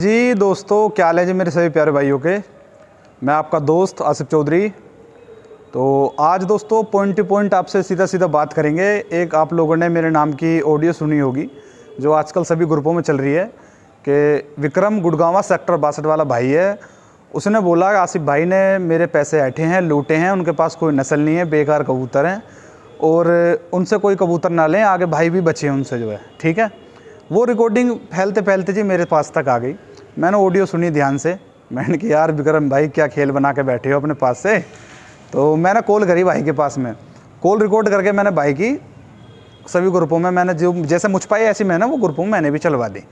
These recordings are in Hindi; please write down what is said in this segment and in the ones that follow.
जी दोस्तों, क्या हाल है जी मेरे सभी प्यारे भाइयों के। मैं आपका दोस्त आसिफ चौधरी। तो आज दोस्तों पॉइंट टू पॉइंट आपसे सीधा सीधा बात करेंगे। एक आप लोगों ने मेरे नाम की ऑडियो सुनी होगी जो आजकल सभी ग्रुपों में चल रही है कि विक्रम गुड़गांवा सेक्टर 62 वाला भाई है। उसने बोला आसिफ भाई ने मेरे पैसे ऐंठे हैं, लूटे हैं, उनके पास कोई नस्ल नहीं है, बेकार कबूतर हैं और उनसे कोई कबूतर ना लें, आगे भाई भी बचे हैं उनसे जो है। ठीक है, वो रिकॉर्डिंग फैलते फैलते जी मेरे पास तक आ गई। मैंने ऑडियो सुनी ध्यान से। मैंने कहा यार विक्रम भाई क्या खेल बना के बैठे हो अपने पास से। तो मैंने कॉल करी भाई के पास में, कॉल रिकॉर्ड करके मैंने भाई की सभी ग्रुपों में मैंने जो जैसे मुझ पाई ऐसी मैंने वो ग्रुपों में मैंने भी चलवा दी।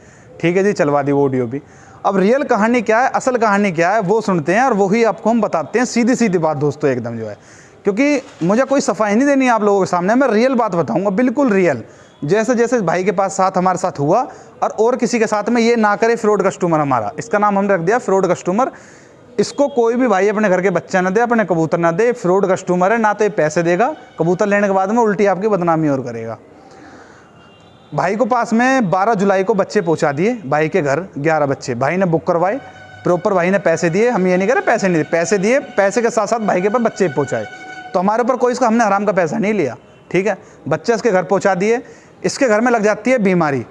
ठीक है जी, चलवा दी वो ऑडियो भी। अब रियल कहानी क्या है, असल कहानी क्या है वो सुनते हैं और वही आपको हम बताते हैं। सीधी सीधी बात दोस्तों एकदम जो है, क्योंकि मुझे कोई सफाई नहीं देनी है आप लोगों के सामने। मैं रियल बात बताऊंगा, बिल्कुल रियल, जैसे जैसे भाई के पास साथ हमारे साथ हुआ और किसी के साथ में ये ना करे फ्रॉड कस्टमर हमारा। इसका नाम हमने रख दिया फ्रॉड कस्टमर। इसको कोई भी भाई अपने घर के बच्चा ना दे, अपने कबूतर ना दे। फ्रॉड कस्टमर है, ना तो ये पैसे देगा, कबूतर लेने के बाद में उल्टी आपकी बदनामी और करेगा। भाई को पास में 12 जुलाई को बच्चे पहुंचा दिए भाई के घर, 11 बच्चे भाई ने बुक करवाए प्रॉपर। भाई ने पैसे दिए, हम ये नहीं कह रहे पैसे नहीं दिए, पैसे दिए, पैसे के साथ साथ भाई के पास बच्चे पहुंचाए। तो हमारे ऊपर कोई इसका हमने हराम का पैसा नहीं लिया। ठीक है, बच्चे इसके घर पहुंचा दिए। इसके घर में लग जाती है बीमारी।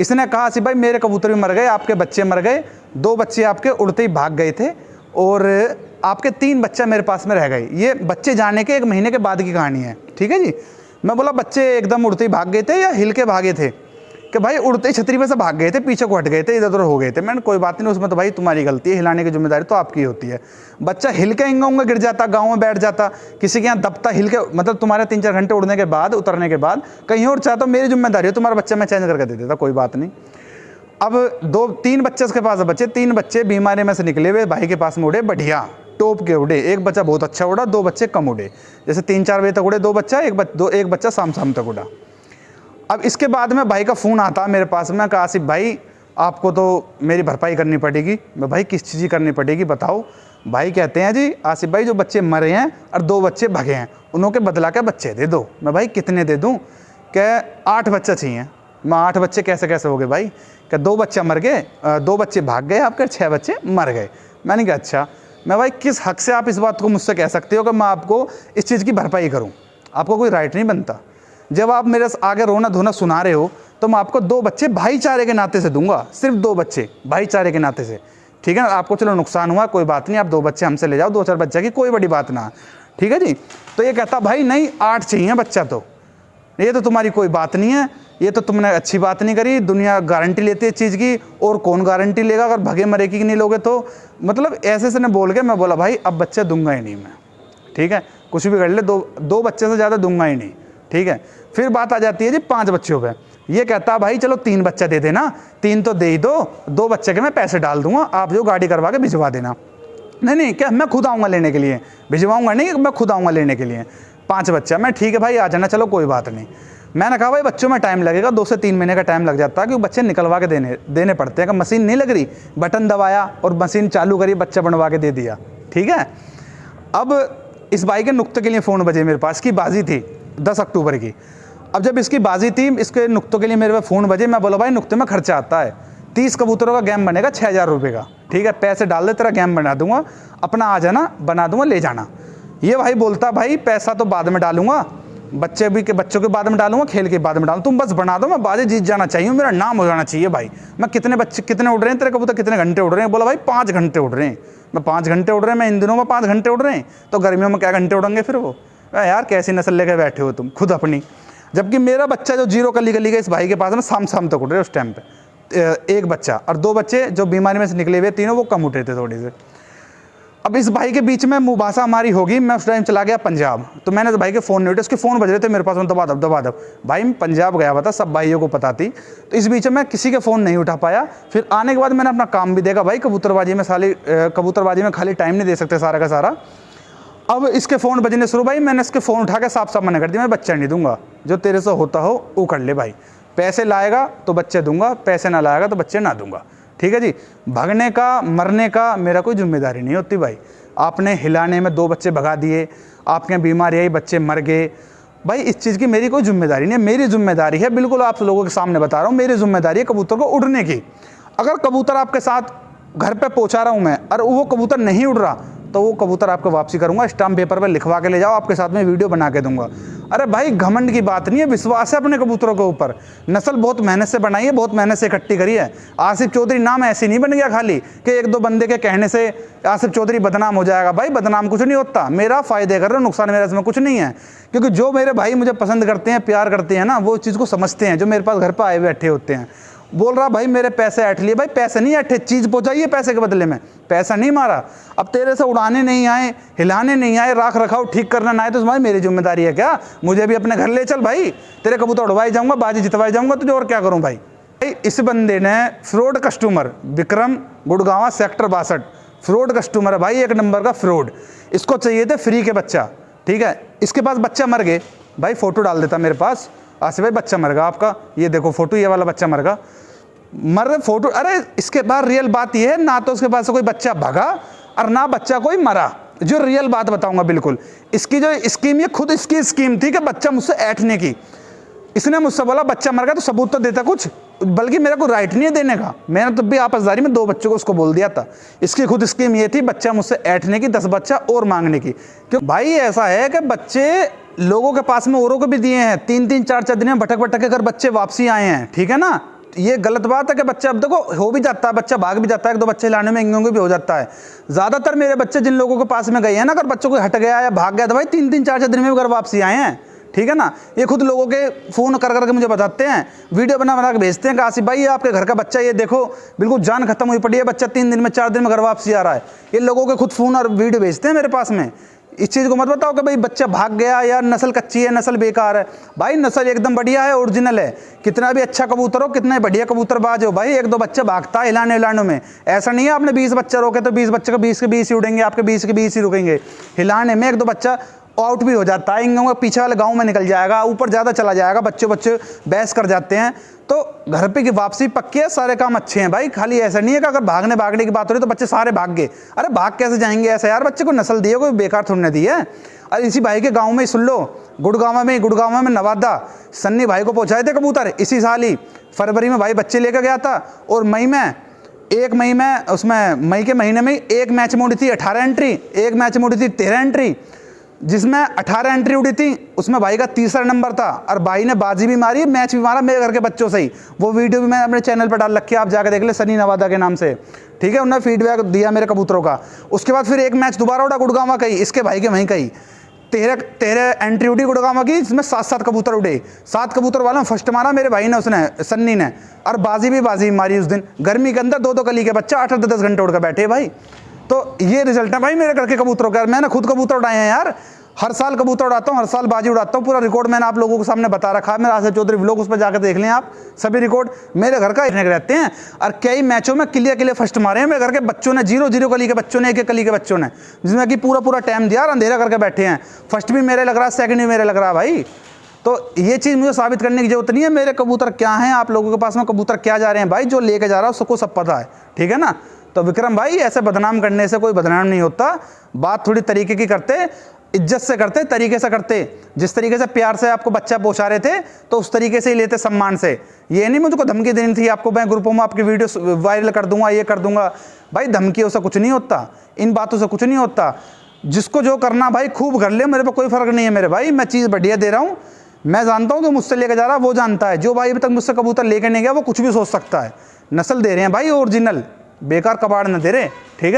इसने कहा आसिफ भाई मेरे कबूतर भी मर गए, आपके बच्चे मर गए, 2 बच्चे आपके उड़ते ही भाग गए थे और आपके 3 बच्चे मेरे पास में रह गए। ये बच्चे जाने के 1 महीने के बाद की कहानी है। ठीक है जी। मैं बोला बच्चे एकदम उड़ते ही भाग गए थे या हिल के भागे थे? कि भाई उड़ते ही छतरी में से भाग गए थे, पीछे को हट गए थे, इधर उधर हो गए थे। मैंने कोई बात नहीं, उसमें तो भाई तुम्हारी गलती है, हिलाने की जिम्मेदारी तो आपकी होती है। बच्चा हिल के इंगा गिर जाता, गाँव में बैठ जाता, किसी के यहाँ दबता, हिल के मतलब तुम्हारे 3-4 घंटे उड़ने के बाद, उतरने के बाद कहीं और चाहता, मेरी जिम्मेदारी है, तुम्हारा बच्चा मैं चेंज करके दे देता, कोई बात नहीं। अब 2-3 बच्चे उसके पास बच्चे, 3 बच्चे बीमारी में से निकले हुए भाई के पास में उड़े, बढ़िया टॉप के उड़े। एक बच्चा बहुत अच्छा उड़ा, 2 बच्चे कम उड़े, जैसे 3-4 बजे तक उड़े 2 बच्चा, एक बच्चा शाम तक उड़ा। अब इसके बाद में भाई का फ़ोन आता मेरे पास में, कहा आसिफ भाई आपको तो मेरी भरपाई करनी पड़ेगी। मैं भाई किस चीज़ की करनी पड़ेगी बताओ। भाई कहते हैं जी आसिफ भाई जो बच्चे मरे हैं और 2 बच्चे भगे हैं, उन्हों के बदला के बच्चे दे दो। मैं भाई कितने दे दूँ? क्या 8 बच्चे चाहिए। मैं 8 बच्चे कैसे हो गए भाई? क्या 2 बच्चे मर गए, 2 बच्चे भाग गए आपके, 6 बच्चे मर गए। मैंने कहा अच्छा। मैं भाई किस हक से आप इस बात को मुझसे कह सकते हो कि मैं आपको इस चीज़ की भरपाई करूँ? आपको कोई राइट नहीं बनता। जब आप मेरे आगे रोना धोना सुना रहे हो तो मैं आपको 2 बच्चे भाईचारे के नाते से दूंगा, सिर्फ 2 बच्चे भाईचारे के नाते से। ठीक है ना, आपको चलो नुकसान हुआ कोई बात नहीं, आप 2 बच्चे हमसे ले जाओ, 2-4 बच्चे की कोई बड़ी बात ना। ठीक है जी। तो ये कहता भाई नहीं 8 चाहिए बच्चा, तो ये तो तुम्हारी कोई बात नहीं है, ये तो तुमने अच्छी बात नहीं करी। दुनिया गारंटी लेती है चीज़ की, और कौन गारंटी लेगा अगर भगे मरे की नहीं लोगे तो? मतलब ऐसे से ने बोल के मैं बोला भाई अब बच्चे दूंगा ही नहीं मैं। ठीक है, कुछ भी कर ले, 2 बच्चे से ज़्यादा दूंगा ही नहीं। ठीक है, फिर बात आ जाती है जी 5 बच्चों पे। ये कहता भाई चलो 3 बच्चा दे देना, 3 तो दे ही दो, 2 बच्चे के मैं पैसे डाल दूंगा, आप जो गाड़ी करवा के भिजवा देना। नहीं क्या मैं खुद आऊँगा लेने के लिए, भिजवाऊँगा नहीं, मैं खुद आऊँगा लेने के लिए। 5 बच्चा, मैं ठीक है भाई आ जाना, चलो कोई बात नहीं। मैंने कहा भाई बच्चों में टाइम लगेगा, 2 से 3 महीने का टाइम लग जाता है, क्योंकि बच्चे निकलवा के देने पड़ते हैं। कि मशीन नहीं लग रही, बटन दबाया और मशीन चालू करी, बच्चा बनवा के दे दिया। ठीक है। अब इस भाई के नुक्ते के लिए फ़ोन बजे मेरे पास, की बाजी थी 10 अक्टूबर की। अब जब इसकी बाजी थी, इसके नुक्तों के लिए मेरे पास फ़ोन बजे। मैं बोला भाई नुक्ते में खर्चा आता है, 30 कबूतरों का गेम बनेगा 6000 रुपये का। ठीक है, पैसे डाल दे, तेरा गेम बना दूंगा, अपना आ जाना, बना दूंगा, ले जाना। ये भाई बोलता भाई पैसा तो बाद में डालूंगा, बच्चों के बाद में डालूंगा, खेल के बाद में डालूंगा, तुम बस बना दो, मैं बाजी जीत जाना चाहिए, मेरा नाम हो जाना चाहिए भाई। मैं कितने उड़ रहे हैं तेरे कबूतर, कितने घंटे उड़ रहे हैं? बोला भाई 5 घंटे उड़ रहे हैं। मैं 5 घंटे उड़ रहे हैं, मैं इन दिनों में 5 घंटे उड़ रहे हैं, तो गर्मियों में क्या घंटे उड़ेंगे फिर वो? यार कैसी नस्ल लेकर बैठे हो तुम खुद अपनी। जबकि मेरा बच्चा जो 0 कली गया इस भाई के पास में शाम तक उड़ रहे उस टाइम पे, 1 बच्चा, और 2 बच्चे जो बीमारी में से निकले हुए, तीनों वो कम उठे थे थोड़े से। अब इस भाई के बीच में मुबासा हमारी होगी। मैं उस टाइम चला गया पंजाब, तो मैंने तो भाई के फ़ोन नहीं उठे, उसके फ़ोन बज रहे थे मेरे पास में दबा दब। भाई मैं पंजाब गया हुआ था, सब भाइयों को पता थी, तो इस बीच में मैं किसी के फ़ोन नहीं उठा पाया। फिर आने के बाद मैंने अपना काम भी देखा भाई, कबूतरबाजी में खाली टाइम नहीं दे सकते सारा का सारा। अब इसके फ़ोन बजने शुरू, भाई मैंने इसके फ़ोन उठा के साफ मना कर दिया, मैं बच्चा नहीं दूंगा, जो तेरे से होता हो वो कर ले भाई। पैसे लाएगा तो बच्चे दूंगा, पैसे ना लाएगा तो बच्चे ना दूंगा। ठीक है जी। भगने का मरने का मेरा कोई जिम्मेदारी नहीं होती भाई। आपने हिलाने में 2 बच्चे भगा दिए, आपके यहाँ बीमारी आई, बच्चे मर गए, भाई इस चीज़ की मेरी कोई जिम्मेदारी नहीं है। मेरी जिम्मेदारी है, बिल्कुल आप लोगों के सामने बता रहा हूँ, मेरी जिम्मेदारी है कबूतर को उड़ने की। अगर कबूतर आपके साथ घर पे पहुंचा रहा हूं मैं और वो कबूतर नहीं उड़ रहा तो वो कबूतर आपको वापसी करूंगा, स्टाम्प पेपर पे लिखवा के ले जाओ, आपके साथ में वीडियो बना के दूंगा। अरे भाई घमंड की बात नहीं है, विश्वास है अपने कबूतरों के ऊपर। नस्ल बहुत मेहनत से बनाई है, बहुत मेहनत से इकट्ठी करी है। आसिफ चौधरी नाम ऐसे नहीं बन गया खाली कि एक दो बंदे के कहने से आसिफ चौधरी बदनाम हो जाएगा। भाई बदनाम कुछ नहीं होता, मेरा फायदे कर रहे हो, नुकसान मेरा इसमें कुछ नहीं है। क्योंकि जो मेरे भाई मुझे पसंद करते हैं, प्यार करते हैं ना, वो चीज़ को समझते हैं। जो मेरे पास घर पर आए हुए बैठे होते हैं, बोल रहा भाई मेरे पैसे ऐठ लिए, भाई पैसे नहीं ऐठे, चीज़ पहुंचाइए पैसे के बदले में, पैसा नहीं मारा। अब तेरे से उड़ाने नहीं आए, हिलाने नहीं आए, राख रखाव ठीक करना ना आए तो तुम्हारी मेरी जिम्मेदारी है क्या? मुझे भी अपने घर ले चल भाई, तेरे कबूतर उड़वाई जाऊंगा, बाजी जितवाई जाऊंगा तुझे, और क्या करूं भाई। भाई इस बंदे ने fraud customer, Vikram Gurgaon sector 62, fraud customer है भाई, एक नंबर का फ्रॉड। इसको चाहिए थे फ्री के बच्चा, ठीक है। इसके पास बच्चा मर गए, भाई फोटो डाल देता मेरे पास, आसिफ भाई बच्चा मर गया आपका, ये देखो फोटो, ये वाला बच्चा मर गया, मर फोटो। अरे इसके बाद रियल बात ये है, ना तो उसके पास से कोई बच्चा भागा और ना बच्चा कोई मरा, जो रियल बात बताऊंगा बिल्कुल। इसकी जो स्कीम, ये खुद इसकी स्कीम थी कि बच्चा मुझसे ऐठने की। इसने मुझसे बोला बच्चा मर गया तो सबूत तो देता कुछ, बल्कि मेरा कोई राइट नहीं है देने का। मैंने तब भी आपसदारी में 2 बच्चों को उसको बोल दिया था। इसकी खुद स्कीम ये थी बच्चा मुझसे ऐठने की, 10 बच्चा और मांगने की। क्यों भाई ऐसा है कि बच्चे लोगों के पास में औरों को भी दिए हैं, 3-3 4-4 दिन में भटक भटक के कर बच्चे वापसी आए हैं, ठीक है ना। ये गलत बात है कि बच्चा, अब देखो हो भी जाता है, बच्चा भाग भी जाता है, 1-2 बच्चे लाने में इंगोंगे भी हो जाता है। ज़्यादातर मेरे बच्चे जिन लोगों के पास में गए हैं ना, अगर बच्चों को हट गया या भाग गया तो भाई 3-3 4-4 दिन में भी घर वापसी आए हैं, ठीक है ना। ये खुद लोगों के फ़ोन कर करके मुझे बताते हैं, वीडियो बना बना के भेजते हैं कि आसिफ भाई ये आपके घर का बच्चा, ये देखो बिल्कुल जान खत्म हुई पड़ी है, बच्चा 3 दिन में 4 दिन में घर वापसी आ रहा है। ये लोगों के खुद फ़ोन और वीडियो भेजते हैं मेरे पास में। इस चीज़ को मत बताओ कि भाई बच्चा भाग गया या नस्ल कच्ची है, नस्ल बेकार है। भाई नस्ल एकदम बढ़िया है, ओरिजिनल है। कितना भी अच्छा कबूतर हो, कितने बढ़िया कबूतरबाज हो, भाई 1-2 बच्चे भागता है हिलाने हिलाने में। ऐसा नहीं है आपने 20 बच्चे रोके तो 20 बच्चे का 20 के 20 ही उड़ेंगे, आपके 20 के 20 ही रुकेंगे। हिलाने में 1-2 बच्चा आउट भी हो जाता है, इन पीछे वाले गाँव में निकल जाएगा, ऊपर ज़्यादा चला जाएगा, बच्चे बहस कर जाते हैं। तो घर पे की वापसी पक्की है, सारे काम अच्छे हैं भाई। खाली ऐसा नहीं है कि अगर भागने की बात हो रही तो बच्चे सारे भाग गए। अरे भाग कैसे जाएंगे ऐसा यार, बच्चे को नस्ल दी है, कोई बेकार थोड़ी ना दी है। और इसी भाई के गांव में सुन लो, गुड़गांव में नवादा सन्नी भाई को पहुंचाए थे कबूतर इसी साल ही, फरवरी में भाई बच्चे लेकर गया था। और मई में उसमें मई के महीने में 1 मैच में उड़ी थी 18 एंट्री, 1 मैच में उड़ी थी 13 एंट्री, जिसमें 18 एंट्री उड़ी थी, उसमें भाई का 3रा नंबर था। और भाई ने बाजी भी मारी, मैच भी मारा मेरे घर के बच्चों से ही। वो वीडियो भी मैं अपने चैनल पर डाल रखी है, आप जाकर देख ले, सनी नवादा के नाम से, ठीक है। उन्होंने फीडबैक दिया मेरे कबूतरों का। उसके बाद फिर 1 मैच दोबारा उड़ा गुड़गांव का ही, इसके भाई के वहीं का ही, 13 एंट्री उड़ी गुड़गांव की, जिसमें 7-7 कबूतर उड़े। 7 कबूतर वालों फर्स्ट मारा मेरे भाई ने, उसने सन्नी ने। और बाजी मारी उस दिन गर्मी के अंदर, 2-2 कली के बच्चा 8-10 घंटे उड़ कर बैठे भाई। तो ये रिजल्ट है भाई मेरे घर के कबूतरों का। मैंने खुद कबूतर उड़ाए हैं यार, हर साल कबूतर उड़ाता हूँ, हर साल बाजी उड़ाता हूँ। पूरा रिकॉर्ड मैंने आप लोगों के सामने बता रखा है, मेरा आसिफ चौधरी व्लॉग, उस पर जाकर देख लें आप, सभी रिकॉर्ड मेरे घर का रहते हैं। और कई मैचों में क्लियर फर्स्ट मारे हैं मेरे घर के बच्चों ने, 0-0 कली के बच्चों ने, 1-1 कली के बच्चों ने, जिसमें कि पूरा टाइम दिया और अंधेरा करके बैठे हैं। फर्स्ट भी मेरे लग रहा है, सेकंड भी मेरे लग रहा है भाई। तो ये चीज़ मुझे साबित करने की जरूरत नहीं है मेरे कबूतर क्या हैं, आप लोगों के पास में कबूतर क्या जा रहे हैं भाई। जो लेके जा रहा है उसको सब पता है, ठीक है ना। तो विक्रम भाई ऐसे बदनाम करने से कोई बदनाम नहीं होता। बात थोड़ी तरीके की करते, इज्जत से करते, तरीके से करते। जिस तरीके से प्यार से आपको बच्चा पहुंचा रहे थे तो उस तरीके से ही लेते, सम्मान से। ये नहीं मुझको धमकी देनी थी आपको, मैं ग्रुपों में आपकी वीडियो वायरल कर दूंगा, ये कर दूंगा। भाई धमकियों से कुछ नहीं होता, इन बातों से कुछ नहीं होता। जिसको जो करना भाई खूब कर ले, मेरे पे कोई फर्क नहीं है मेरे भाई। मैं चीज़ बढ़िया दे रहा हूँ, मैं जानता हूँ जो मुझसे लेके जा रहा है वो जानता है। जो भाई अभी तक मुझसे कबूतर लेके नहीं गया वो कुछ भी सोच सकता है। नस्ल दे रहे हैं भाई ओरिजिनल, बेकार कबाड़ न दे रहे, ठीक है।